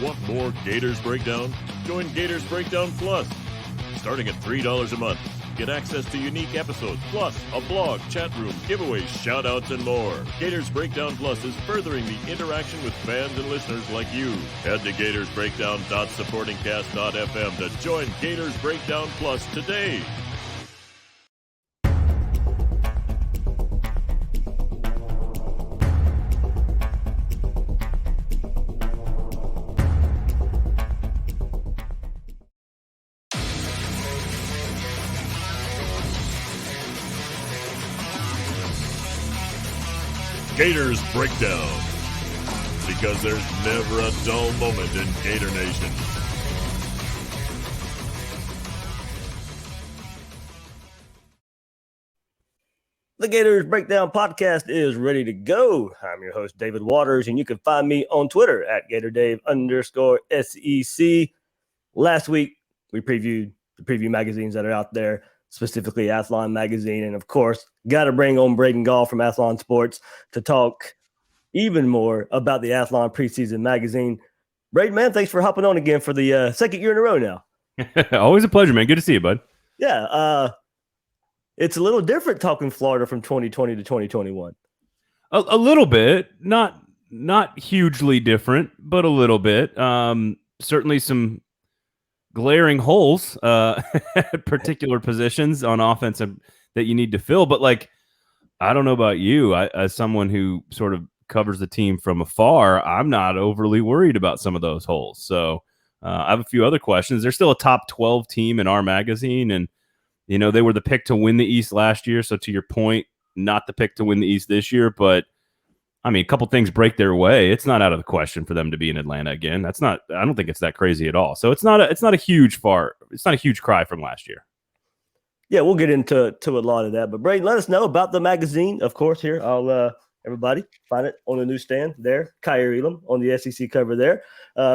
Want more Gators Breakdown? Join Gators Breakdown Plus. Starting at $3 a month, get access to unique episodes, plus a blog, chat room, giveaways, shout-outs, and more. Gators Breakdown Plus is furthering the interaction with fans and listeners like you. Head to GatorsBreakdown.supportingcast.fm to join Gators Breakdown Plus today. Gators Breakdown, because there's never a dull moment in Gator Nation. The Gators Breakdown podcast is ready to go. I'm your host, David Waters, and you can find me on Twitter at GatorDave_SEC. Last week, we previewed the preview magazines that are out there, specifically Athlon Magazine. And of course, got to bring on Braden Gall from Athlon Sports to talk even more about the Athlon preseason magazine. Braden, man, thanks for hopping on again for the second year in a row now. Always a pleasure, man. Good to see you, bud. Yeah, it's a little different talking Florida from 2020 to 2021. A little bit, not hugely different, but a little bit. Certainly some glaring holes at particular positions on offense that you need to fill. But like, I don't know about you, as someone who sort of covers the team from afar, I'm not overly worried about some of those holes. So I have a few other questions. They're still a top 12 team in our magazine, and you know, they were the pick to win the East last year. So to your point, not the pick to win the East this year, but I mean, a couple things break their way. It's not out of the question for them to be in Atlanta again. I don't think it's that crazy at all. So it's not a huge cry from last year. Yeah, we'll get into a lot of that. But Braden, let us know about the magazine. Of course, here I'll everybody find it on the newsstand there. Kyrie Elam on the SEC cover there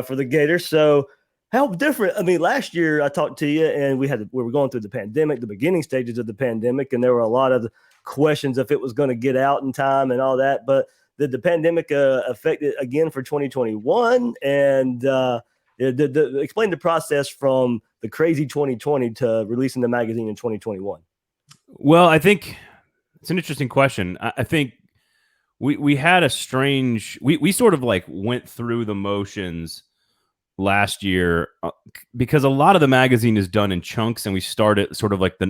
for the Gators. So how different? I mean, last year I talked to you, and we were going through the pandemic, the beginning stages of the pandemic, and there were a lot of questions if it was going to get out in time and all that. But did the pandemic affect it again for 2021? And explain the process from the crazy 2020 to releasing the magazine in 2021. Well, I think it's an interesting question. I think we had a strange. We sort of like went through the motions last year because a lot of the magazine is done in chunks, and we started sort of like the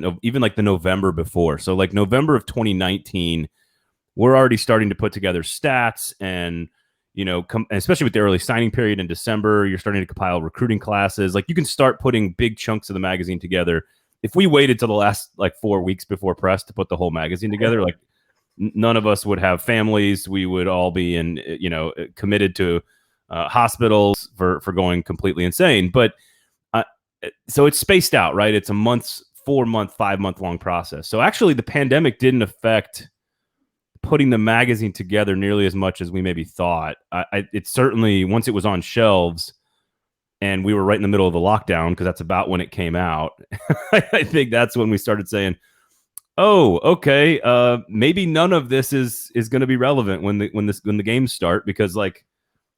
November before. So like November of 2019, we're already starting to put together stats, and you know, especially with the early signing period in December, you're starting to compile recruiting classes. Like you can start putting big chunks of the magazine together. If we waited till the last like 4 weeks before press to put the whole magazine together, like none of us would have families. We would all be committed to hospitals for going completely insane. But so it's spaced out, right? It's a 4-month, 5-month long process. So actually the pandemic didn't affect putting the magazine together nearly as much as we maybe thought. It certainly, once it was on shelves and we were right in the middle of the lockdown, because that's about when it came out, I think that's when we started saying, oh, okay, maybe none of this is going to be relevant when the games start, because like,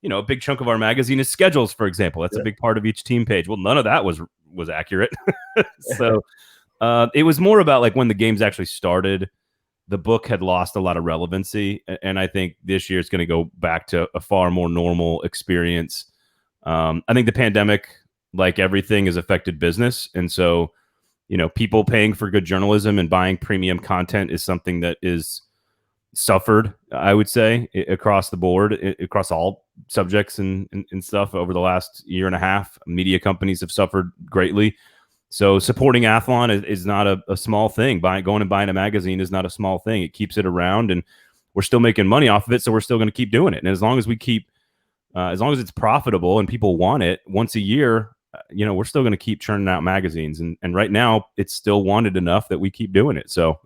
you know, a big chunk of our magazine is schedules, for example. That's a big part of each team page. Well, none of that was accurate. So it was more about like when the games actually started, the book had lost a lot of relevancy. And I think this year it's going to go back to a far more normal experience. I think the pandemic, like everything, has affected business. And so, you know, people paying for good journalism and buying premium content is something that is suffered, I would say, across the board, across all subjects and stuff over the last year and a half. Media companies have suffered greatly. So supporting Athlon is not a small thing. Going and buying a magazine is not a small thing. It keeps it around, and we're still making money off of it. So we're still going to keep doing it. And as long as we keep, as long as it's profitable and people want it once a year, you know, we're still going to keep churning out magazines. And right now it's still wanted enough that we keep doing it. So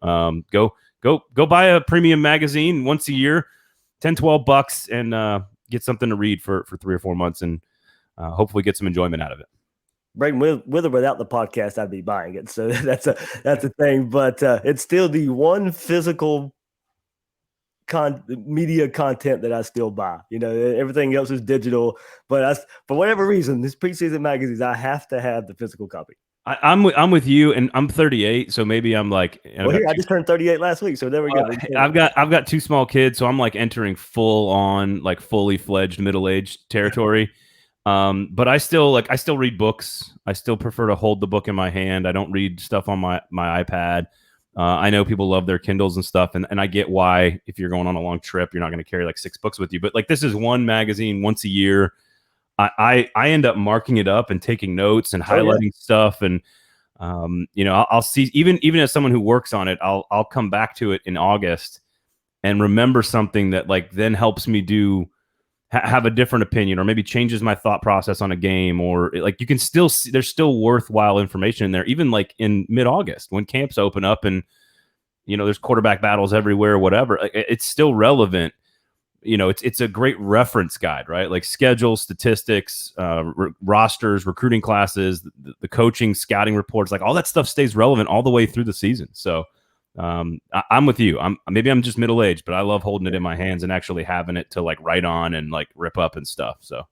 go buy a premium magazine once a year, $10-12, and get something to read for 3 or 4 months, and hopefully get some enjoyment out of it. Braden, with or without the podcast, I'd be buying it. So that's a thing. But it's still the one physical media content that I still buy. Everything else is digital, but for whatever reason, this preseason magazines, I have to have the physical copy. I'm with you, and I'm 38, so maybe I'm like. I just turned 38 last week, so there we go. I've got two small kids, so I'm like entering full on, like fully fledged middle-aged territory. But I still read books. I still prefer to hold the book in my hand. I don't read stuff on my iPad. I know people love their Kindles and stuff, and I get why if you're going on a long trip, you're not going to carry like 6 books with you. But like this is one magazine once a year. I end up marking it up and taking notes and highlighting stuff, and I'll see even as someone who works on it, I'll come back to it in August and remember something that like then helps me have a different opinion, or maybe changes my thought process on a game, or like you can still see there's still worthwhile information in there, even like in mid-August when camps open up and there's quarterback battles everywhere, whatever. It's still relevant. It's a great reference guide, right? Like schedules, statistics, rosters, recruiting classes, the coaching, scouting reports, like all that stuff stays relevant all the way through the season. So I'm with you. Maybe I'm just middle-aged, but I love holding it in my hands and actually having it to like write on and like rip up and stuff. So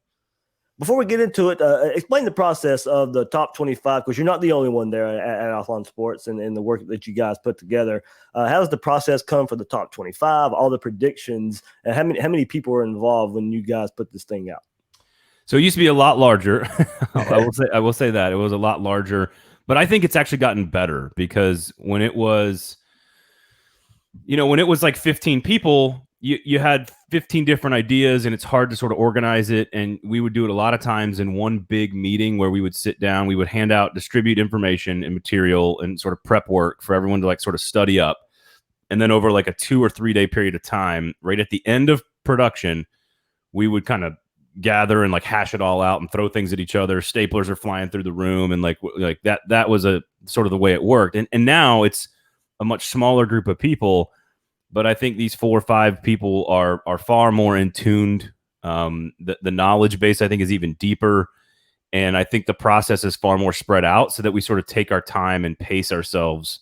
before we get into it, explain the process of the top 25, because you're not the only one there at Athlon Sports and the work that you guys put together. How does the process come for the top 25, all the predictions, and how many people are involved when you guys put this thing out? So it used to be a lot larger. I will say that it was a lot larger, but I think it's actually gotten better because when it was like 15 people, you had 15 different ideas, and it's hard to sort of organize it. And we would do it a lot of times in one big meeting where we would sit down, we would distribute information and material and sort of prep work for everyone to like sort of study up. And then over like a 2 or 3 day period of time, right at the end of production, we would kind of gather and like hash it all out and throw things at each other. Staplers are flying through the room, and like that was a sort of the way it worked. And now it's a much smaller group of people. But I think these 4 or 5 people are far more in tuned. The knowledge base, I think, is even deeper. And I think the process is far more spread out so that we sort of take our time and pace ourselves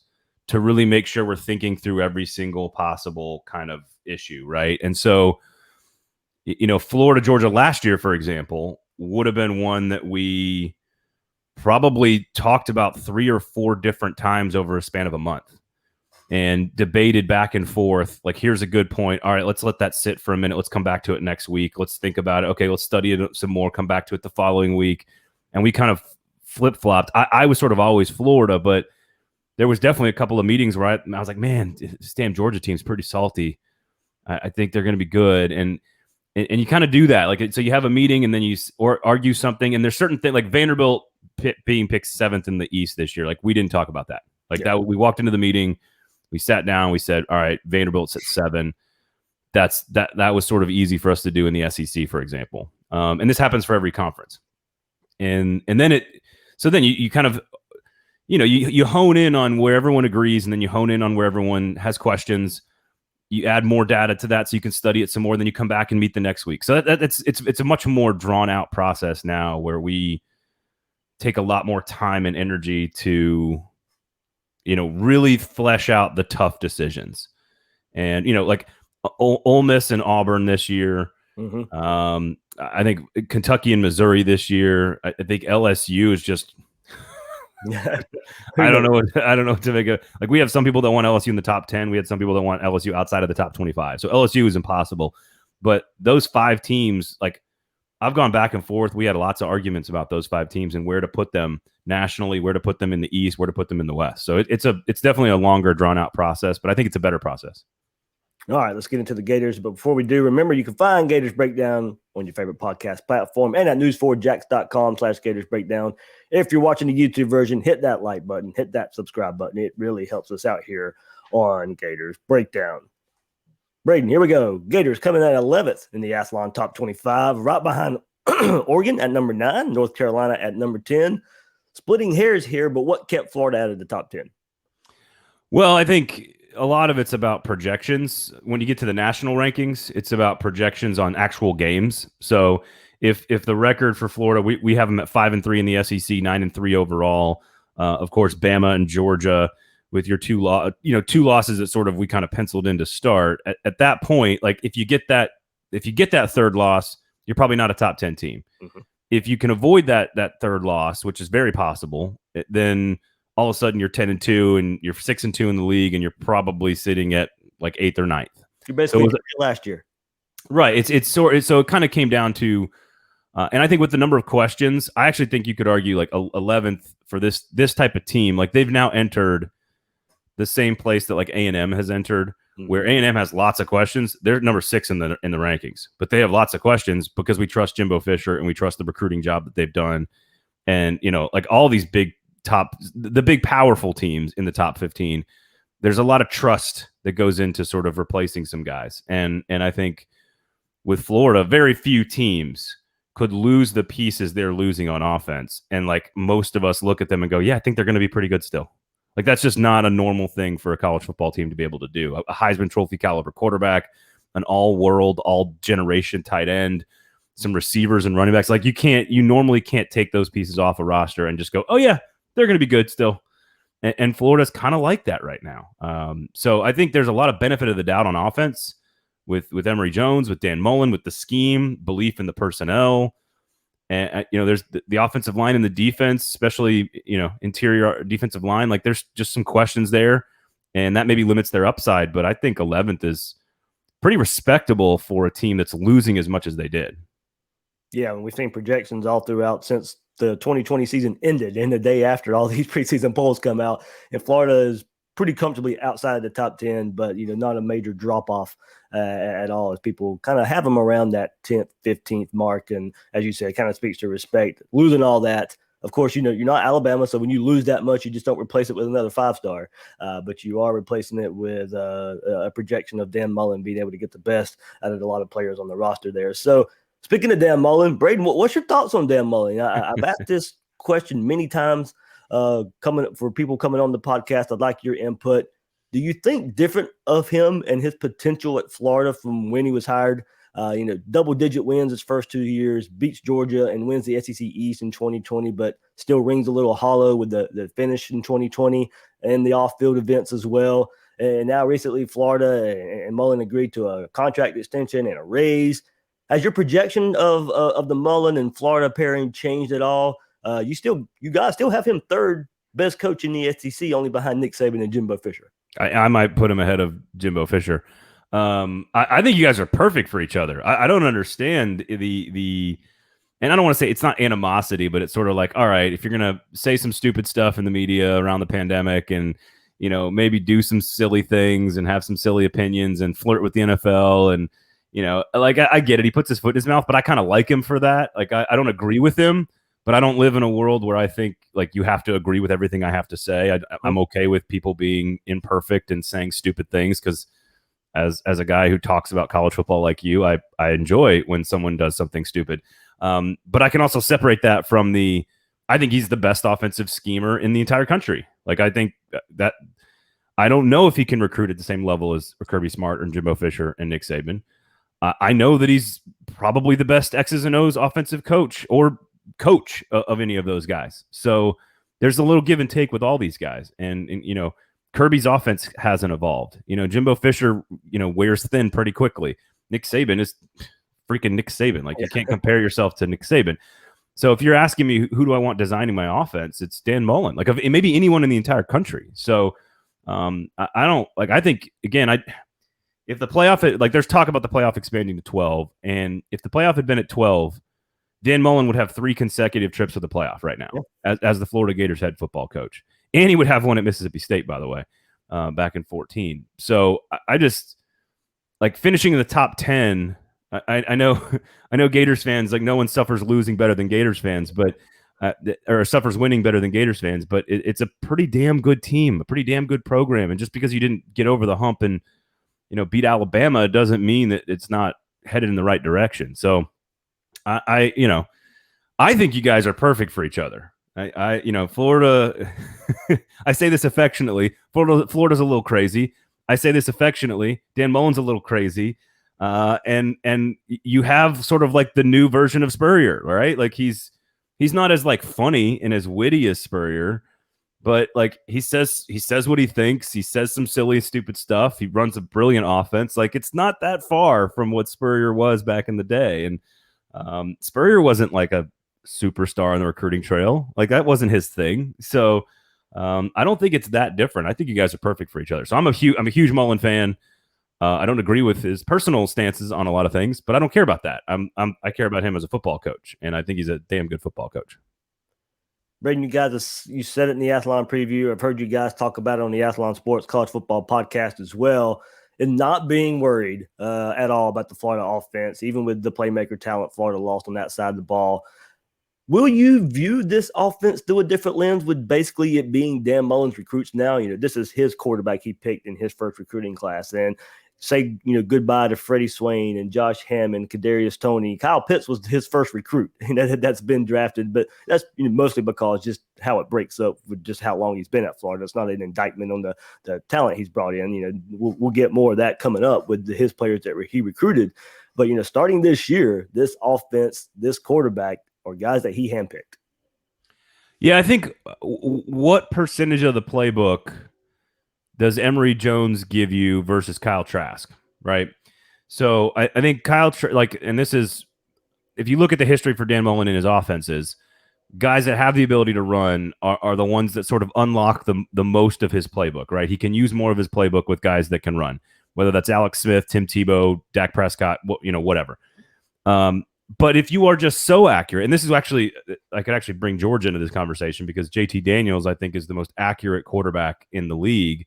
to really make sure we're thinking through every single possible kind of issue, right? And so, Florida, Georgia last year, for example, would have been one that we probably talked about 3 or 4 different times over a span of a month. And debated back and forth, like, here's a good point. All right, let's let that sit for a minute. Let's come back to it next week. Let's think about it. Okay, let's study it some more, come back to it the following week. And we kind of flip-flopped. I was sort of always Florida, but there was definitely a couple of meetings where I was like, man, this damn Georgia team's pretty salty. I think they're going to be good. And you kind of do that. Like, so you have a meeting and then you argue something. And there's certain things like Vanderbilt being picked 7th in the East this year. Like, we didn't talk about that. Like that, we walked into the meeting, we sat down, we said, all right, Vanderbilt's at 7. That was sort of easy for us to do in the SEC, for example. And this happens for every conference. And then you kind of, you hone in on where everyone agrees, and then you hone in on where everyone has questions. You add more data to that so you can study it some more. Then you come back and meet the next week. So it's a much more drawn out process now, where we take a lot more time and energy to, really flesh out the tough decisions. And, like Ole Miss and Auburn this year. Mm-hmm. I think Kentucky and Missouri this year. I think LSU is just, I don't know what to make of. Like, we have some people that want LSU in the top 10. We had some people that want LSU outside of the top 25. So LSU is impossible. But those 5 teams, like, I've gone back and forth. We had lots of arguments about those 5 teams and where to put them nationally, where to put them in the East, where to put them in the West. So it's definitely a longer, drawn out process, but I think it's a better process. All right, let's get into the Gators. But before we do, remember you can find Gators Breakdown on your favorite podcast platform and at news4jax.com/Gators Breakdown. If you're watching the YouTube version, hit that like button, hit that subscribe button. It really helps us out here on Gators Breakdown. Braden, here we go. Gators coming at 11th in the Athlon Top 25, right behind Oregon at number 9, North Carolina at number 10. Splitting hairs here, but what kept Florida out of the top 10? Well, I think a lot of it's about projections. When you get to the national rankings, it's about projections on actual games. So if the record for Florida, we have them at 5-3 in the SEC, 9-3 overall. Of course, Bama and Georgia, with your two losses that sort of we kind of penciled in to start. At that point, like if you get that third loss, you're probably not a top 10 team. Mm-hmm. If you can avoid that third loss, which is very possible, then all of a sudden you're 10-2 and you're 6-2 in the league, and you're probably sitting at like 8th or 9th. You're basically last year, right? So it kind of came down to, and I think with the number of questions, I actually think you could argue like 11th for this type of team. Like they've now entered the same place that like A&M has entered, where A&M has lots of questions. They're number 6 in the rankings, but they have lots of questions because we trust Jimbo Fisher and we trust the recruiting job that they've done. And, like all these the big powerful teams in the top 15, there's a lot of trust that goes into sort of replacing some guys. And I think with Florida, very few teams could lose the pieces they're losing on offense. And like most of us look at them and go, yeah, I think they're going to be pretty good still. Like that's just not a normal thing for a college football team to be able to do. A Heisman Trophy caliber quarterback, an all-world, all-generation tight end, some receivers and running backs. Like you normally can't take those pieces off a roster and just go, oh yeah, they're going to be good still. And Florida's kind of like that right now. So I think there's a lot of benefit of the doubt on offense with Emory Jones, with Dan Mullen, with the scheme, belief in the personnel. And, there's the offensive line and the defense, especially, interior defensive line. Like there's just some questions there, and that maybe limits their upside. But I think 11th is pretty respectable for a team that's losing as much as they did. Yeah, and we've seen projections all throughout since the 2020 season ended, and the day after all these preseason polls come out, and Florida is pretty comfortably outside the top 10, but not a major drop off at all, as people kind of have them around that 10th, 15th mark. And as you said, it kind of speaks to respect. Losing all that, of course, you're not Alabama, so when you lose that much, you just don't replace it with another 5-star, but you are replacing it with a projection of Dan Mullen being able to get the best out of a lot of players on the roster there. So speaking of Dan Mullen, Braden, what's your thoughts on Dan Mullen? I've asked this question many times. For people coming on the podcast, I'd like your input. Do you think different of him and his potential at Florida from when he was hired? Double-digit wins his first 2 years, beats Georgia and wins the SEC East in 2020, but still rings a little hollow with the finish in 2020 and the off-field events as well. And now recently, Florida and Mullen agreed to a contract extension and a raise. Has your projection of the Mullen and Florida pairing changed at all? You guys still have him third best coach in the SEC, only behind Nick Saban and Jimbo Fisher. I might put him ahead of Jimbo Fisher. I think you guys are perfect for each other. I don't understand the and I don't want to say it's not animosity, but it's sort of like, all right, if you're going to say some stupid stuff in the media around the pandemic and, maybe do some silly things and have some silly opinions and flirt with the NFL and, like I get it. He puts his foot in his mouth, but I kind of like him for that. Like I don't agree with him, but I don't live in a world where I think like you have to agree with everything I have to say. I'm okay with people being imperfect and saying stupid things because as a guy who talks about college football like you, I enjoy when someone does something stupid. But I can also separate that from I think he's the best offensive schemer in the entire country. Like I think that I don't know if he can recruit at the same level as Kirby Smart or Jimbo Fisher and Nick Saban. I know that he's probably the best X's and O's offensive coach or coach of any of those guys. So there's a little give and take with all these guys. And Kirby's offense hasn't evolved. Jimbo Fisher, wears thin pretty quickly. Nick Saban is freaking Nick Saban. Like you can't compare yourself to Nick Saban. So if you're asking me who do I want designing my offense, it's Dan Mullen. Like maybe anyone in the entire country. So I think again, if the playoff, like there's talk about the playoff expanding to 12, and if the playoff had been at 12, Dan Mullen would have 3 consecutive trips to the playoff right now as the Florida Gators head football coach. And he would have one at Mississippi State, by the way, back in 2014. So I just like finishing in the top 10. I know Gators fans, like no one suffers losing better than Gators fans, but or suffers winning better than Gators fans, but it's a pretty damn good team, a pretty damn good program. And just because you didn't get over the hump and, beat Alabama doesn't mean that it's not headed in the right direction. So I think you guys are perfect for each other. Florida, I say this affectionately, Florida's a little crazy. I say this affectionately. Dan Mullen's a little crazy. And you have sort of like the new version of Spurrier, right? Like he's not as like funny and as witty as Spurrier, but like he says what he thinks. He says some silly, stupid stuff. He runs a brilliant offense. Like it's not that far from what Spurrier was back in the day. And Spurrier wasn't like a superstar on the recruiting trail. Like that wasn't his thing. So I don't think it's that different. I think you guys are perfect for each other. So I'm a huge Mullen fan. I don't agree with his personal stances on a lot of things, but I don't care about that. I care about him as a football coach, and I think he's a damn good football coach. Braden, you said it in the Athlon preview. I've heard you guys talk about it on the Athlon Sports College Football podcast as well, and not being worried at all about the Florida offense, even with the playmaker talent Florida lost on that side of the ball. Will you view this offense through a different lens with basically it being Dan Mullen's recruits now? This is his quarterback he picked in his first recruiting class, and say, goodbye to Freddie Swain and Josh Hammond, Kadarius Toney. Kyle Pitts was his first recruit. That's been drafted, but that's mostly because just how it breaks up with just how long he's been at Florida. It's not an indictment on the talent he's brought in. We'll get more of that coming up with his players that he recruited. But, starting this year, this offense, this quarterback are guys that he handpicked. Yeah, I think what percentage of the playbook does Emory Jones give you versus Kyle Trask, right? So I think and this is, if you look at the history for Dan Mullen and his offenses, guys that have the ability to run are the ones that sort of unlock the most of his playbook, right? He can use more of his playbook with guys that can run, whether that's Alex Smith, Tim Tebow, Dak Prescott, whatever. But if you are just so accurate, and this is actually, I could actually bring Georgia into this conversation because JT Daniels, I think, is the most accurate quarterback in the league.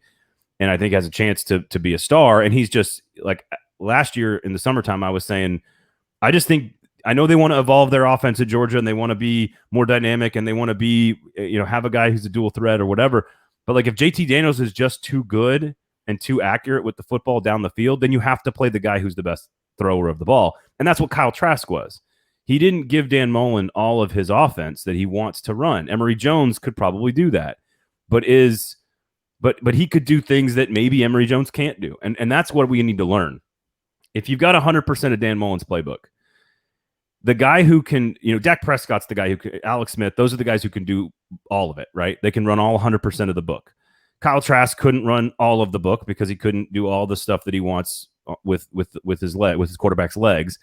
And I think has a chance to be a star. And he's just like last year in the summertime, I was saying, I just think, I know they want to evolve their offense at Georgia and they want to be more dynamic and they want to be, have a guy who's a dual threat or whatever. But like if JT Daniels is just too good and too accurate with the football down the field, then you have to play the guy who's the best thrower of the ball. And that's what Kyle Trask was. He didn't give Dan Mullen all of his offense that he wants to run. Emory Jones could probably do that, but he could do things that maybe Emory Jones can't do. And that's what we need to learn. If you've got 100% of Dan Mullen's playbook, the guy who can, Dak Prescott's the guy who can, Alex Smith, those are the guys who can do all of it, right? They can run all 100% of the book. Kyle Trask couldn't run all of the book because he couldn't do all the stuff that he wants with his quarterback's legs.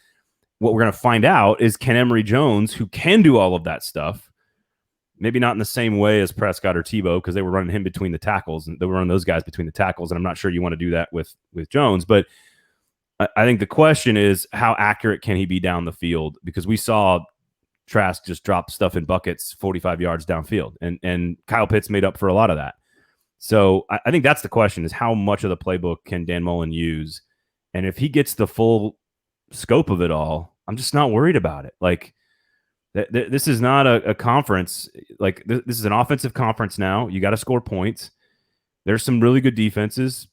What we're going to find out is, can Emory Jones, who can do all of that stuff, maybe not in the same way as Prescott or Tebow, because they were running him between the tackles, and they were running those guys between the tackles, and I'm not sure you want to do that with Jones. But I think the question is, how accurate can he be down the field? Because we saw Trask just drop stuff in buckets 45 yards downfield, and Kyle Pitts made up for a lot of that. So I think that's the question, is how much of the playbook can Dan Mullen use? And if he gets the full scope of it all, I'm just not worried about it. Like, this is not a conference. Like, this is an offensive conference now. You got to score points. There's some really good defenses.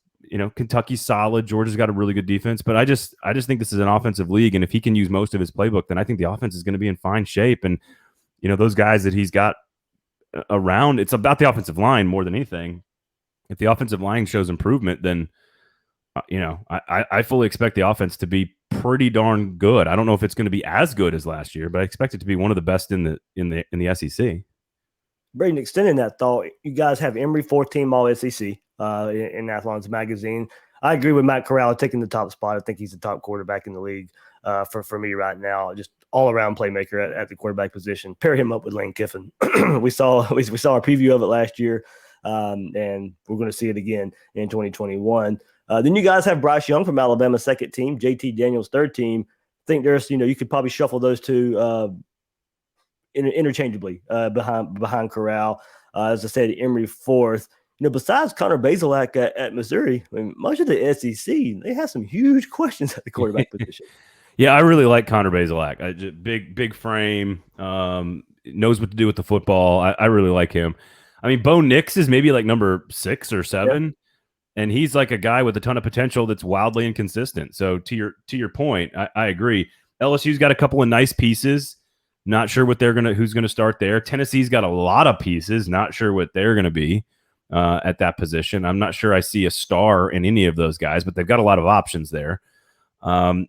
Kentucky's solid. Georgia's got a really good defense. But I just think this is an offensive league. And if he can use most of his playbook, then I think the offense is going to be in fine shape. And, those guys that he's got around, it's about the offensive line more than anything. If the offensive line shows improvement, then, I fully expect the offense to be pretty darn good. I don't know if it's going to be as good as last year, but I expect it to be one of the best in the SEC. Braden, extending that thought, you guys have Emory 4th-team All-SEC in Athlon's magazine. I agree with Matt Corral taking the top spot. I think he's the top quarterback in the league for me right now. Just all-around playmaker at the quarterback position. Pair him up with Lane Kiffin. we saw a preview of it last year, and we're going to see it again in 2021. Then you guys have Bryce Young from Alabama, 2nd team, JT Daniels, 3rd team. I think there's, you could probably shuffle those two interchangeably behind Corral. As I said, Emory 4th. Besides Connor Bazelak at Missouri, much of the SEC, they have some huge questions at the quarterback position. Yeah, I really like Connor Bazelak. Big frame, knows what to do with the football. I really like him. I mean, Bo Nix is maybe like number 6 or 7. Yep. And he's like a guy with a ton of potential that's wildly inconsistent. So to your point, I agree. LSU's got a couple of nice pieces. Not sure what who's gonna start there. Tennessee's got a lot of pieces. Not sure what they're gonna be at that position. I'm not sure I see a star in any of those guys, but they've got a lot of options there. A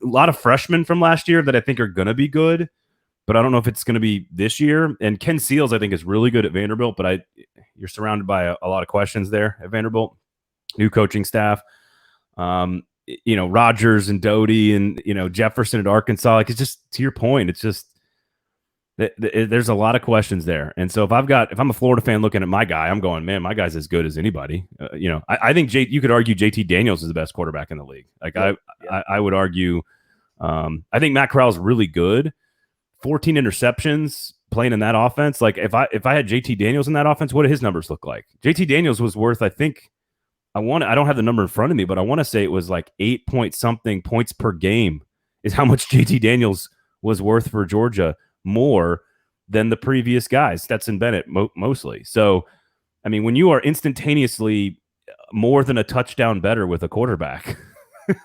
lot of freshmen from last year that I think are gonna be good. but I don't know if it's going to be this year. And Ken Seals, I think, is really good at Vanderbilt, but you're surrounded by a lot of questions there at Vanderbilt. New coaching staff, Rogers and Doty and, Jefferson at Arkansas. Like, it's just, to your point, it's just, there's a lot of questions there. And so if I'm a Florida fan looking at my guy, I'm going, man, my guy's as good as anybody. I think you could argue JT Daniels is the best quarterback in the league. Like, I would argue, I think Matt Corral's really good. 14 interceptions playing in that offense. Like, if I had JT Daniels in that offense, what do his numbers look like? JT Daniels was worth, I think, I don't have the number in front of me, but I want to say it was like 8-point-something points per game is how much JT Daniels was worth for Georgia, more than the previous guys, Stetson Bennett mostly. So, I mean, when you are instantaneously more than a touchdown better with a quarterback,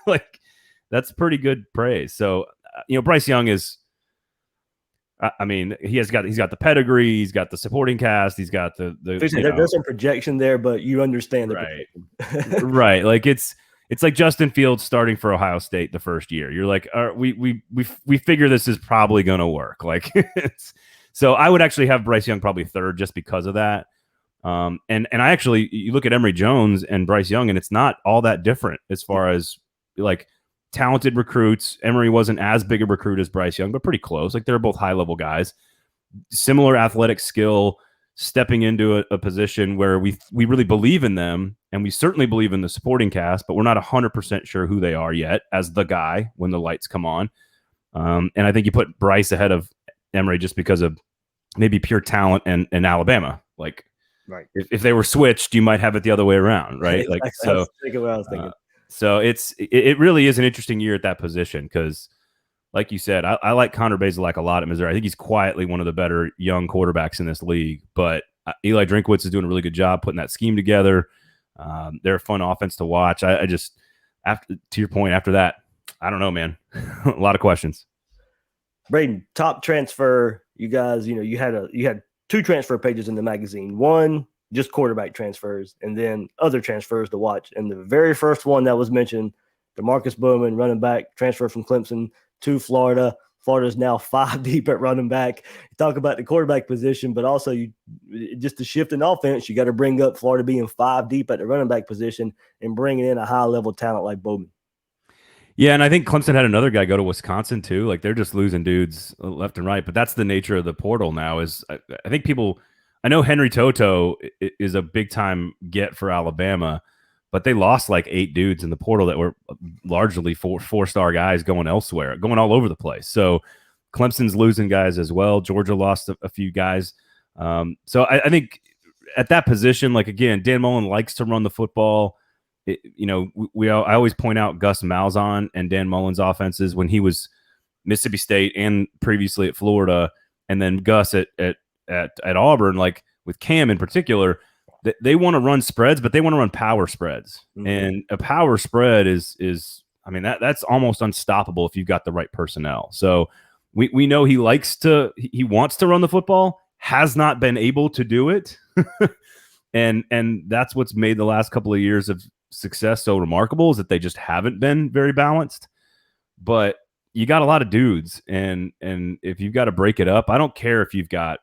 like, that's pretty good praise. So, Bryce Young is, I mean, he's got the pedigree, he's got the supporting cast, he's got the there's some projection there, but you understand the right. Right. Like, it's like Justin Fields starting for Ohio State the first year. You're like, we figure this is probably going to work. Like, so I would actually have Bryce Young probably third just because of that. And I actually, you look at Emory Jones and Bryce Young, and it's not all that different as far as, like, talented recruits. Emory wasn't as big a recruit as Bryce Young, but pretty close. Like, they're both high-level guys. Similar athletic skill, stepping into a position where we really believe in them, and we certainly believe in the supporting cast, but we're not 100% sure who they are yet as the guy when the lights come on. And I think you put Bryce ahead of Emory just because of maybe pure talent and Alabama. Like, right. If they were switched, you might have it the other way around, right? Like, so. Think of what I was thinking. So it really is an interesting year at that position because, like you said, I like Connor Bazelak a lot at Missouri. I think he's quietly one of the better young quarterbacks in this league. But Eli Drinkwitz is doing a really good job putting that scheme together. They're a fun offense to watch. I just, after, to your point, after that, I don't know, man. A lot of questions. Braden, top transfer. You guys, you had 2 transfer pages in the magazine. One, just quarterback transfers, and then other transfers to watch. And the very first one that was mentioned, DeMarcus Bowman, running back, transfer from Clemson to Florida. Florida's now 5 deep at running back. You talk about the quarterback position, but also just the shift in offense, you got to bring up Florida being 5 deep at the running back position and bringing in a high-level talent like Bowman. Yeah, and I think Clemson had another guy go to Wisconsin too. Like, they're just losing dudes left and right, but that's the nature of the portal now. Is I think people – I know Henry Toto is a big-time get for Alabama, but they lost like 8 dudes in the portal that were largely four-star guys going elsewhere, going all over the place. So Clemson's losing guys as well. Georgia lost a few guys. So I think at that position, like, again, Dan Mullen likes to run the football. I always point out Gus Malzahn and Dan Mullen's offenses when he was Mississippi State and previously at Florida, and then Gus at Auburn, like with Cam in particular, they want to run spreads, but they want to run power spreads. Mm-hmm. And a power spread is I mean, that's almost unstoppable if you've got the right personnel. So we know he wants to run the football, has not been able to do it. and that's what's made the last couple of years of success so remarkable, is that they just haven't been very balanced. But you got a lot of dudes, and if you've got to break it up, I don't care if you've got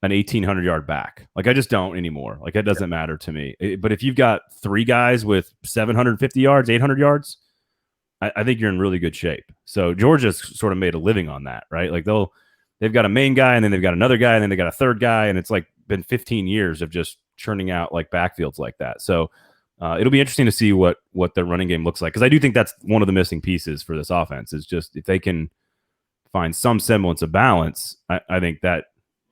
an 1,800-yard back. Like, I just don't anymore. Like, it doesn't matter to me. But if you've got 3 guys with 750 yards, 800 yards, I think you're in really good shape. So Georgia's sort of made a living on that, right? Like, they've got a main guy, and then they've got another guy, and then they got a third guy, and it's like been 15 years of just churning out like backfields like that. So it'll be interesting to see what their running game looks like, because I do think that's one of the missing pieces for this offense, is just if they can find some semblance of balance, I think that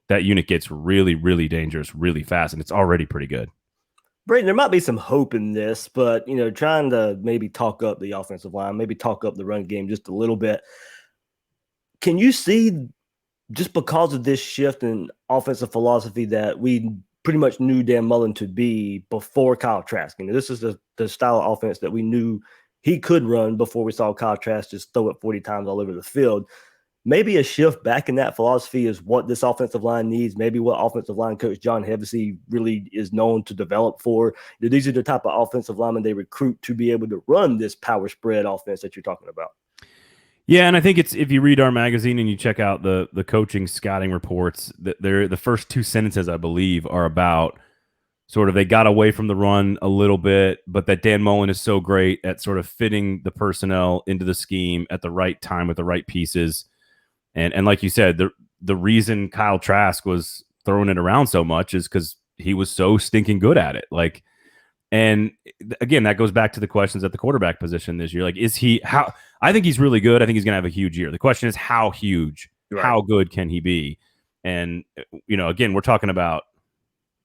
unit gets really, really dangerous really fast, and it's already pretty good. Braden, there might be some hope in this, but, trying to maybe talk up the offensive line, maybe talk up the run game just a little bit. Can you see, just because of this shift in offensive philosophy that we pretty much knew Dan Mullen to be before Kyle Trask? This is the style of offense that we knew he could run before we saw Kyle Trask just throw it 40 times all over the field. Maybe a shift back in that philosophy is what this offensive line needs. Maybe what offensive line coach John Hevesy really is known to develop for. These are the type of offensive linemen they recruit to be able to run this power spread offense that you're talking about. Yeah, and I think it's if you read our magazine and you check out the coaching scouting reports, that the first two sentences I believe are about sort of they got away from the run a little bit, but that Dan Mullen is so great at sort of fitting the personnel into the scheme at the right time with the right pieces. And like you said, the reason Kyle Trask was throwing it around so much is because he was so stinking good at it. Like, and again, that goes back to the questions at the quarterback position this year. Like, is he how? I think he's really good. I think he's going to have a huge year. The question is how huge, how good can he be? And, again, we're talking about,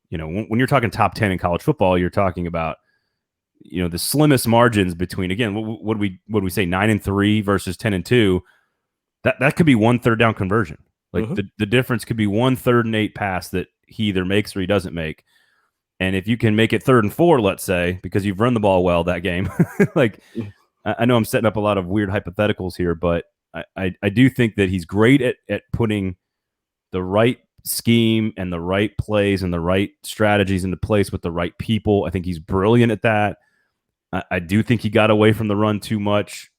when you're talking top 10 in college football, you're talking about, the slimmest margins between, again, what do we say, 9-3 versus 10-2. That could be 1 third down conversion. Like the difference could be 1 3rd and 8 pass that he either makes or he doesn't make. And if you can make it 3rd and 4, let's say, because you've run the ball well that game, like I know I'm setting up a lot of weird hypotheticals here, but I do think that he's great at putting the right scheme and the right plays and the right strategies into place with the right people. I think he's brilliant at that. I do think he got away from the run too much.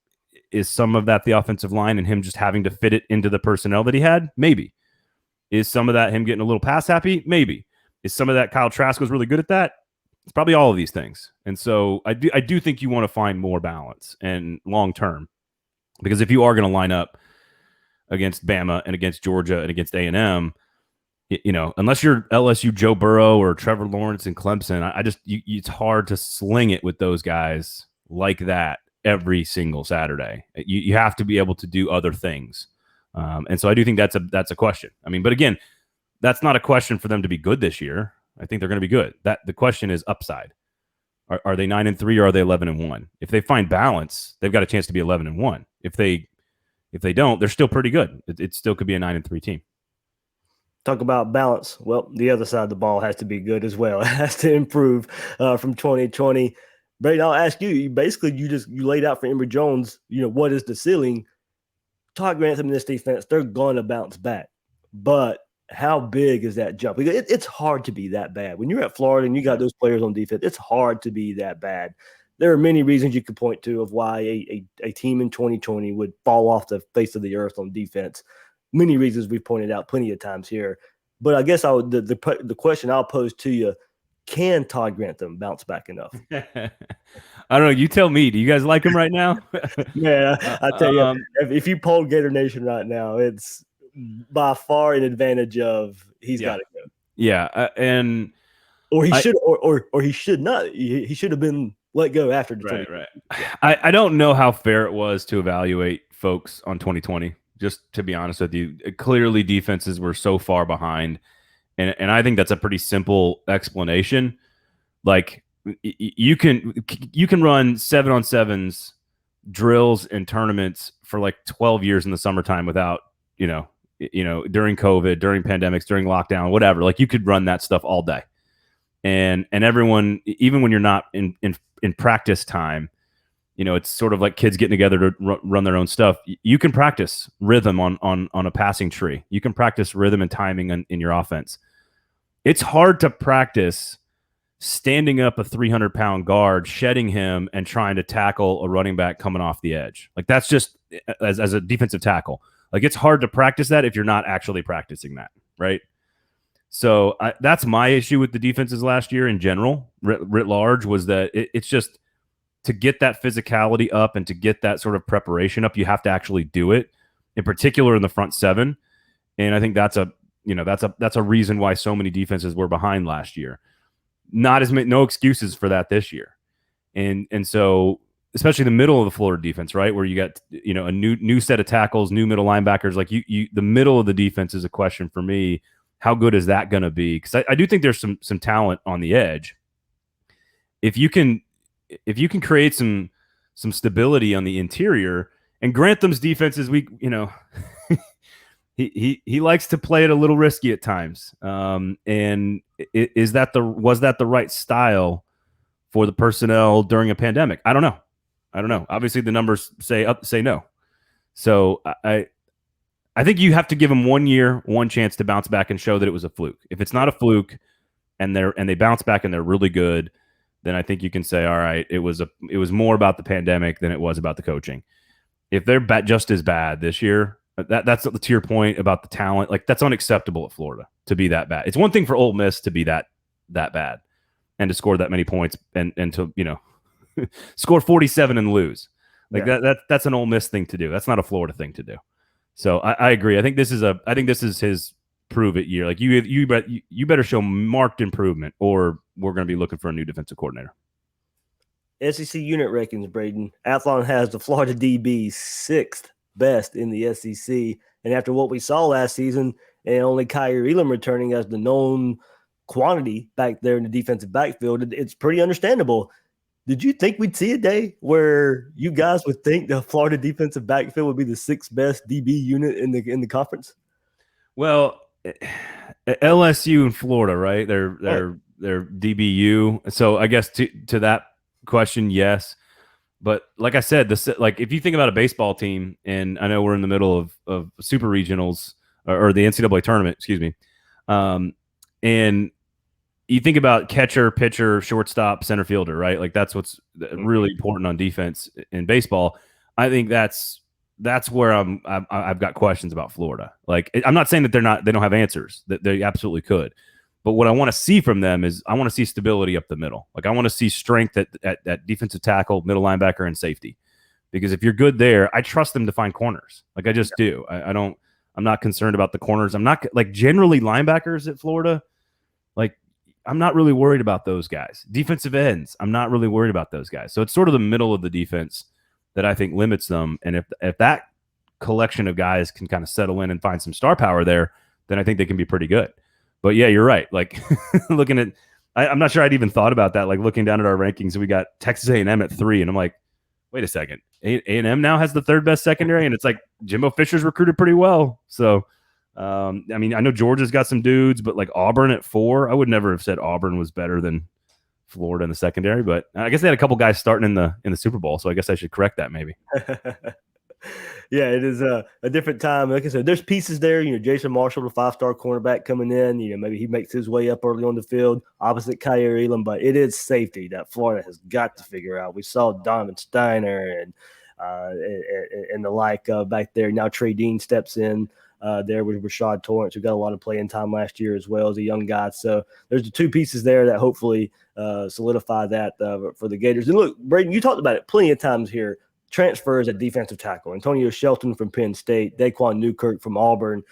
Is some of that the offensive line and him just having to fit it into the personnel that he had? Maybe. Is some of that him getting a little pass happy? Maybe. Is some of that Kyle Trask was really good at that? It's probably all of these things. And so I do think you want to find more balance and long term, because if you are going to line up against Bama and against Georgia and against A&M, unless you're LSU Joe Burrow or Trevor Lawrence and Clemson, it's hard to sling it with those guys like that every single Saturday. You have to be able to do other things. And so I do think that's a question. I mean, but again, that's not a question for them to be good this year. I think they're going to be good. The question is upside. Are they 9-3 or are they 11-1? If they find balance, they've got a chance to be 11-1. If they don't, they're still pretty good. It still could be a 9-3 team. Talk about balance. Well, the other side of the ball has to be good as well. It has to improve from 2020. Braden, I'll ask you. You laid out for Emory Jones. What is the ceiling? Todd Grantham in this defense, they're going to bounce back, but how big is that jump? It's hard to be that bad. When you're at Florida and you got those players on defense, it's hard to be that bad. There are many reasons you could point to of why a team in 2020 would fall off the face of the earth on defense. Many reasons we've pointed out plenty of times here. But I guess the question I'll pose to you, can Todd Grantham bounce back enough? I don't know. You tell me. Do you guys like him right now? Yeah, I tell you, if you poll Gator Nation right now, it's by far an advantage of he's got to go. Yeah, or he should not. He should have been let go after the 2020. Right. Yeah. I don't know how fair it was to evaluate folks on 2020. Just to be honest with you, clearly defenses were so far behind, and I think that's a pretty simple explanation. Like you can run 7-on-7s drills and tournaments for like 12 years in the summertime without during COVID, during pandemics, during lockdown, whatever. Like you could run that stuff all day, and everyone, even when you're not in practice time. It's sort of like kids getting together to run their own stuff. You can practice rhythm on a passing tree. You can practice rhythm and timing in your offense. It's hard to practice standing up a 300-pound guard, shedding him, and trying to tackle a running back coming off the edge. Like that's just as a defensive tackle. Like it's hard to practice that if you're not actually practicing that, right? So that's my issue with the defenses last year in general, writ large, was that it's just to get that physicality up and to get that sort of preparation up, you have to actually do it, in particular in the front seven. And I think that's a reason why so many defenses were behind last year. No excuses for that this year. And so especially the middle of the Florida defense, right? Where you got, a new set of tackles, new middle linebackers, like the middle of the defense is a question for me. How good is that going to be? Because I do think there's some talent on the edge. If you can create some stability on the interior, and Grantham's defense is weak, he likes to play it a little risky at times. And was that the right style for the personnel during a pandemic? I don't know. Obviously the numbers say no. So I think you have to give them 1 year, one chance to bounce back and show that it was a fluke. If it's not a fluke and they bounce back and they're really good, then I think you can say, all right, it was more about the pandemic than it was about the coaching. if they're just as bad this year, that's to your point about the talent. Like that's unacceptable at Florida to be that bad. It's one thing for Ole Miss to be that bad and to score that many points and to score 47 and lose. Like that's an Ole Miss thing to do. That's not a Florida thing to do. So I agree. I think this is his prove it year. Like you better show marked improvement, or we're going to be looking for a new defensive coordinator. SEC unit rankings, Braden. Athlon has the Florida DB 6th best in the SEC. And after what we saw last season, and only Kyer Elam returning as the known quantity back there in the defensive backfield, it's pretty understandable. Did you think we'd see a day where you guys would think the Florida defensive backfield would be the 6th best DB unit in the conference? Well, LSU and Florida, right? They're DBU. So I guess to that question, yes. But like I said, like if you think about a baseball team, and I know we're in the middle of super regionals or the NCAA tournament, excuse me, and you think about catcher, pitcher, shortstop, center fielder, right? Like that's what's really important on defense in baseball. I think that's where I've got questions about Florida. Like I'm not saying that they don't have answers, that they absolutely could. But what I want to see from them is I want to see stability up the middle. Like I want to see strength at defensive tackle, middle linebacker, and safety. Because if you're good there, I trust them to find corners. Like I just do. I'm not concerned about the corners. I'm not like generally linebackers at Florida. Like I'm not really worried about those guys. Defensive ends, I'm not really worried about those guys. So it's sort of the middle of the defense that I think limits them. And if that collection of guys can kind of settle in and find some star power there, then I think they can be pretty good. But yeah, you're right. Like looking at, I'm not sure I'd even thought about that. Like looking down at our rankings, we got Texas A&M at 3, and I'm like, wait a second, A&M now has the 3rd best secondary, and it's like Jimbo Fisher's recruited pretty well. So, I mean, I know Georgia's got some dudes, but like Auburn at 4, I would never have said Auburn was better than Florida in the secondary. But I guess they had a couple guys starting in the Super Bowl, so I guess I should correct that maybe. Yeah, it is a different time. Like I said, there's pieces there. Jason Marshall, the 5-star cornerback coming in. Maybe he makes his way up early on the field opposite Kyer Elam, but it is safety that Florida has got to figure out. We saw Donovan Steiner and the like back there. Now Trey Dean steps in there with Rashad Torrance, who got a lot of playing time last year as well as a young guy. So there's the 2 pieces there that hopefully solidify that for the Gators. And look, Braden, you talked about it plenty of times here. Transfers at defensive tackle. Antonio Shelton from Penn State, Daquan Newkirk from Auburn.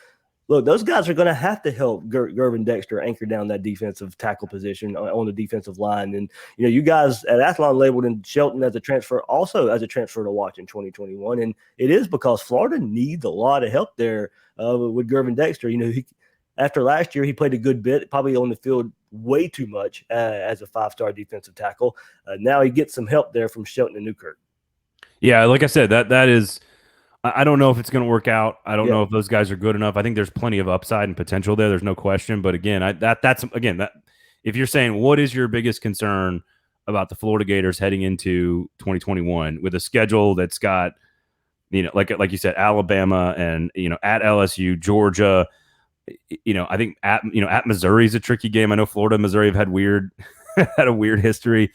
Look, those guys are going to have to help Gervin Dexter anchor down that defensive tackle position on the defensive line. And, you guys at Athlon labeled in Shelton as a transfer, also as a transfer to watch in 2021. And it is because Florida needs a lot of help there with Gervin Dexter. After last year, he played a good bit, probably on the field way too much as a 5-star defensive tackle. Now he gets some help there from Shelton and Newkirk. Yeah, like I said, that is – I don't know if it's going to work out. I don't know if those guys are good enough. I think there's plenty of upside and potential there. There's no question. But again, if you're saying what is your biggest concern about the Florida Gators heading into 2021 with a schedule that's got, like you said, Alabama and at LSU, Georgia. I think at Missouri is a tricky game. I know Florida and Missouri have had a weird history.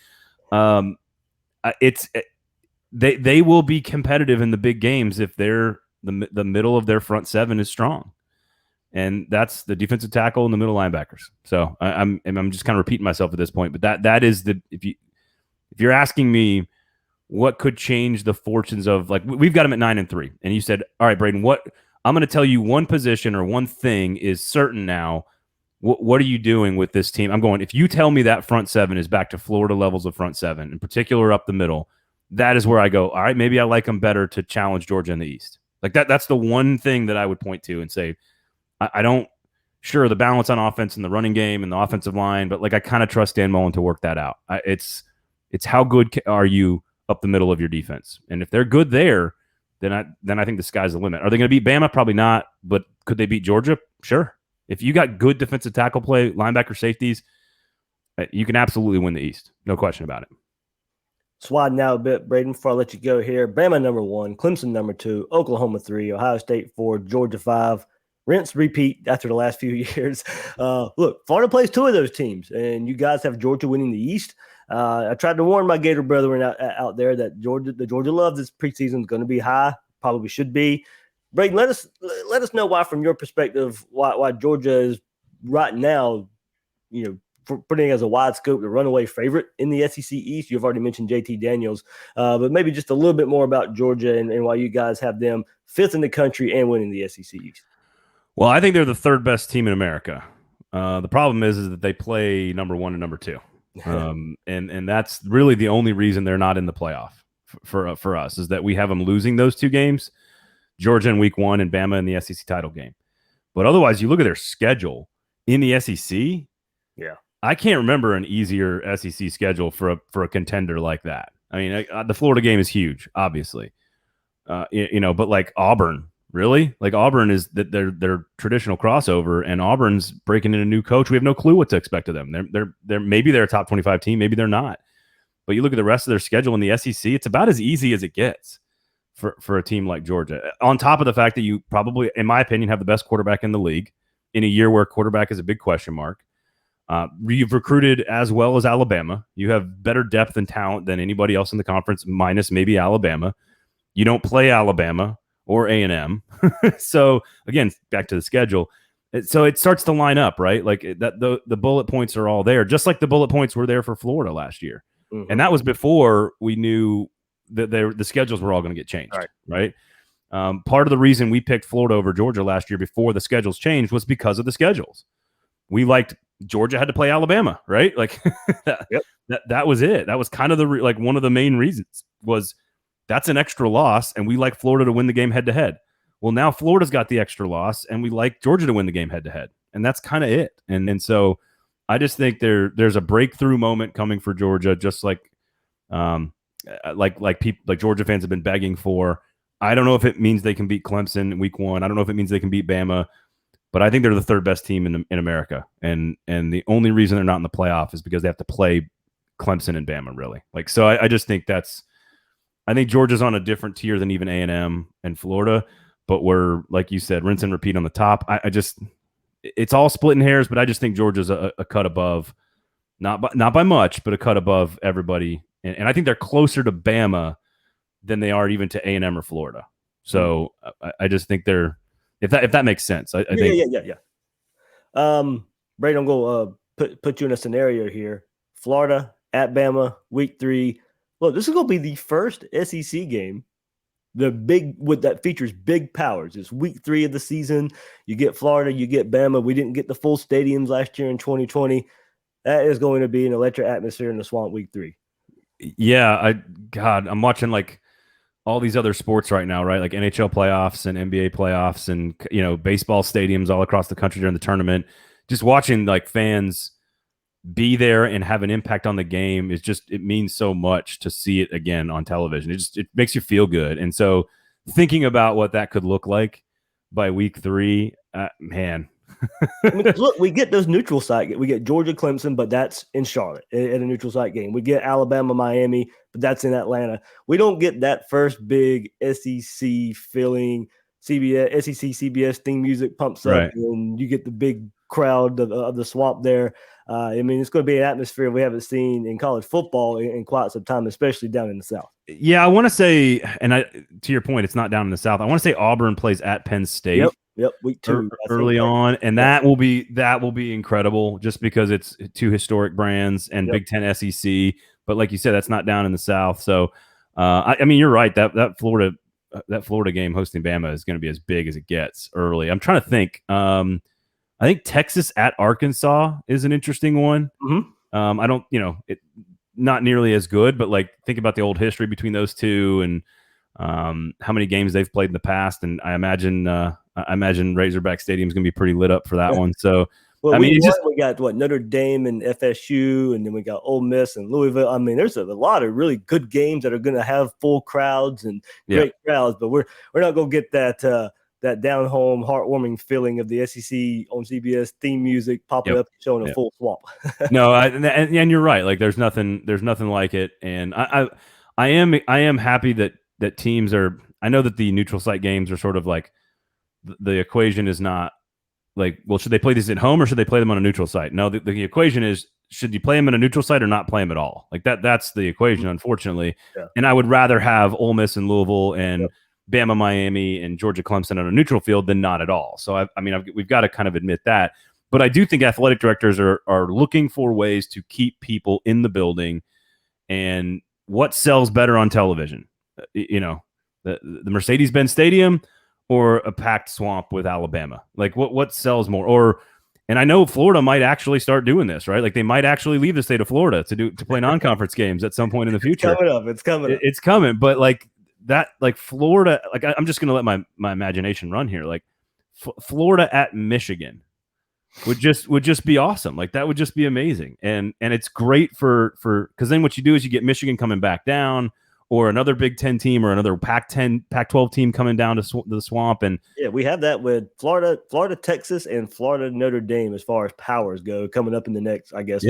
They will be competitive in the big games if they're the middle of their front 7 is strong, and that's the defensive tackle and the middle linebackers. So I'm just kind of repeating myself at this point, but that is if you're asking me what could change the fortunes of, like, we've got them at 9-3, and you said, all right, Braden, what I'm going to tell you one position or one thing is certain now. What are you doing with this team? I'm going, if you tell me that front 7 is back to Florida levels of front 7, in particular up the middle, that is where I go, all right, maybe I like them better to challenge Georgia in the East. Like that's the one thing that I would point to and say, I don't, sure, the balance on offense and the running game and the offensive line, but like I kind of trust Dan Mullen to work that out. It's how good are you up the middle of your defense? And if they're good there, then I think the sky's the limit. Are they going to beat Bama? Probably not, but could they beat Georgia? Sure. If you got good defensive tackle play, linebacker safeties, you can absolutely win the East. No question about it. Swadding out a bit, Braden, before I let you go here. Bama number 1, Clemson number 2, Oklahoma 3, Ohio State 4, Georgia 5. Rinse, repeat after the last few years. Look, Florida plays 2 of those teams, and you guys have Georgia winning the East. I tried to warn my Gator brethren out there that the Georgia love this preseason is going to be high, probably should be. Braden, let us know why, from your perspective, why Georgia is right now, putting as a wide scope the runaway favorite in the SEC East. You've already mentioned JT Daniels, but maybe just a little bit more about Georgia and why you guys have them fifth in the country and winning the SEC East. Well, I think they're the third best team in America. The problem is that they play number 1 and number 2. And that's really the only reason they're not in the playoff for us, is that we have them losing those 2 games, Georgia in week 1 and Bama in the SEC title game. But otherwise, you look at their schedule in the SEC. Yeah, I can't remember an easier SEC schedule for a contender like that. I mean, the Florida game is huge, obviously, but like Auburn. Really? Like Auburn is that their traditional crossover, and Auburn's breaking in a new coach. We have no clue what to expect of them. They're maybe they're a top 25 team, maybe they're not. But you look at the rest of their schedule in the SEC, it's about as easy as it gets for a team like Georgia. On top of the fact that you probably, in my opinion, have the best quarterback in the league in a year where quarterback is a big question mark. You've recruited as well as Alabama. You have better depth and talent than anybody else in the conference, minus maybe Alabama. You don't play Alabama or A&M. So again, back to the schedule. So it starts to line up, right? Like that the bullet points are all there, just like the bullet points were there for Florida last year. Mm-hmm. And that was before we knew that the schedules were all going to get changed, right? Part of the reason we picked Florida over Georgia last year before the schedules changed was because of the schedules. We liked Georgia had to play Alabama, right? Like that was it. That was kind of one of the main reasons was that's an extra loss, and we like Florida to win the game head-to-head. Well, now Florida's got the extra loss, and we like Georgia to win the game head-to-head, and that's kind of it. And so I just think there's a breakthrough moment coming for Georgia, just like people like Georgia fans have been begging for. I don't know if it means they can beat Clemson in week 1. I don't know if it means they can beat Bama, but I think they're the third best team in America, and the only reason they're not in the playoff is because they have to play Clemson and Bama, really. So I just think I think Georgia's on a different tier than even A&M and Florida, but we're, like you said, rinse and repeat on the top. It's all splitting hairs, but I just think Georgia's a cut above, not by much, but a cut above everybody. And I think they're closer to Bama than they are even to A&M or Florida. So I just think they're, if that makes sense. I think. Yeah. Braden, I'm going to put you in a scenario here. Florida at Bama, week 3. Look, this is going to be the first SEC game, that features big powers. It's week 3 of the season. You get Florida, you get Bama. We didn't get the full stadiums last year in 2020. That is going to be an electric atmosphere in the Swamp week 3. Yeah, I'm watching like all these other sports right now, right? Like NHL playoffs and NBA playoffs and baseball stadiums all across the country during the tournament. Just watching like fans be there and have an impact on the game it means so much to see it again on television. It makes you feel good. And so thinking about what that could look like by week 3, man. Look, we get those neutral site. We get Georgia, Clemson, but that's in Charlotte at a neutral site game. We get Alabama, Miami, but that's in Atlanta. We don't get that first big SEC feeling. SEC, CBS theme music pumps up, and you get the big crowd of the Swamp there. It's going to be an atmosphere we haven't seen in college football in quite some time, especially down in the South. Yeah, I want to say, to your point, it's not down in the South. I want to say Auburn plays at Penn State. Yep, week 2 early on, and that will be incredible just because it's 2 historic brands and Big Ten SEC. But like you said, that's not down in the South. So, you're right. That Florida game hosting Bama is going to be as big as it gets early. I'm trying to think. I think Texas at Arkansas is an interesting one. Mm-hmm. I don't, not nearly as good, but like think about the old history between those two and how many games they've played in the past. And I imagine Razorback Stadium is going to be pretty lit up for that one. So, we got Notre Dame and FSU, and then we got Ole Miss and Louisville. There's a lot of really good games that are going to have full crowds and great crowds, but we're not going to get that down home, heartwarming feeling of the SEC on CBS theme music popping up, showing a full Swamp. No, and you're right. Like there's nothing like it. And I am happy that teams are. I know that the neutral site games are sort of like the equation is not like, well, should they play these at home or should they play them on a neutral site? No, the equation is, should you play them in a neutral site or not play them at all? Like that's the equation, unfortunately. Yeah. And I would rather have Ole Miss and Louisville and Bama, Miami, and Georgia, Clemson on a neutral field than not at all. So we've got to kind of admit that. But I do think athletic directors are looking for ways to keep people in the building. And what sells better on television? The Mercedes-Benz Stadium or a packed swamp with Alabama? Like what sells more? And I know Florida might actually start doing this, right? Like they might actually leave the state of Florida to play non-conference games at some point in the future. It's coming up. It's coming. But like that, like Florida, like I'm just going to let my imagination run here. Like Florida at Michigan would just be awesome. Like that would just be amazing. And it's great for because then what you do is you get Michigan coming back down, or another Big Ten team, or another Pac-12 team coming down to the swamp. And yeah, we have that with Florida, Texas, and Florida Notre Dame as far as powers go coming up in the next, I guess,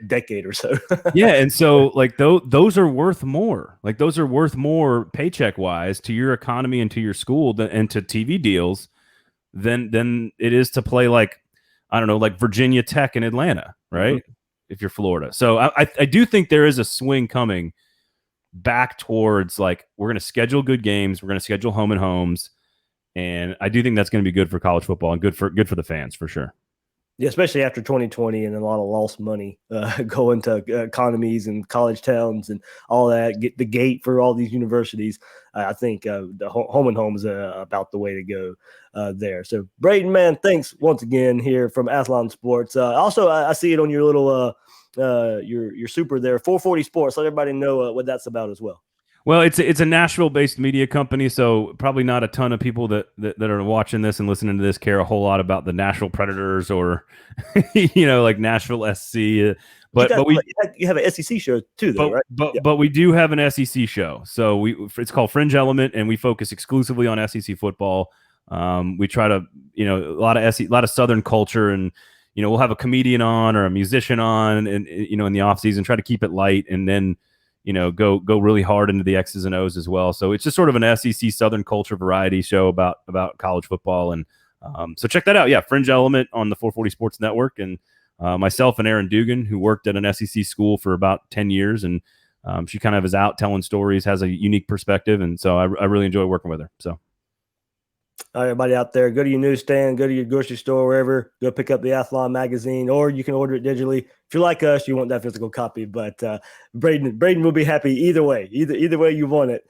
decade or so. Yeah, and so like those are worth more. Like those are worth more paycheck wise to your economy and to your school and to TV deals than it is to play like, I don't know, like Virginia Tech in Atlanta, right? Mm-hmm. If you're Florida. So I do think there is a swing coming back towards like we're going to schedule good games, we're going to schedule home and homes, and I do think that's going to be good for college football and good for the fans for sure. Yeah, especially after 2020 and a lot of lost money going to economies and college towns and all that. Get the gate for all these universities. I think the home and home is about the way to go there. So Braden, man, thanks once again here from Athlon Sports. Also, I see it on your little your super there, 440 Sports. Let everybody know what that's about as well. Well, it's a Nashville-based media company, so probably not a ton of people that are watching this and listening to this care a whole lot about the Nashville Predators or like Nashville SC. But you have an SEC show too, though, right? But we do have an SEC show. So it's called Fringe Element, and we focus exclusively on SEC football. We try to a lot of Southern culture, and we'll have a comedian on or a musician on, and in the off season, try to keep it light, and then go really hard into the X's and O's as well. So it's just sort of an SEC Southern culture variety show about college football. And so check that out. Yeah, Fringe Element on the 440 Sports Network. And myself and Erin Dugan, who worked at an SEC school for about 10 years. And she kind of is out telling stories, has a unique perspective. And so I really enjoy working with her. So. All right, everybody out there, go to your newsstand, go to your grocery store, wherever, go pick up the Athlon magazine, or you can order it digitally. If you're like us, you want that physical copy, but Braden will be happy either way. Either way you want it,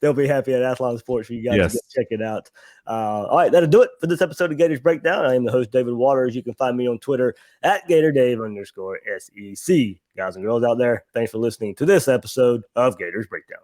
they'll be happy at Athlon Sports for you guys to check it out. All right, that'll do it for this episode of Gators Breakdown. I am the host, David Waters. You can find me on Twitter at GatorDave_SEC. Guys and girls out there, thanks for listening to this episode of Gators Breakdown.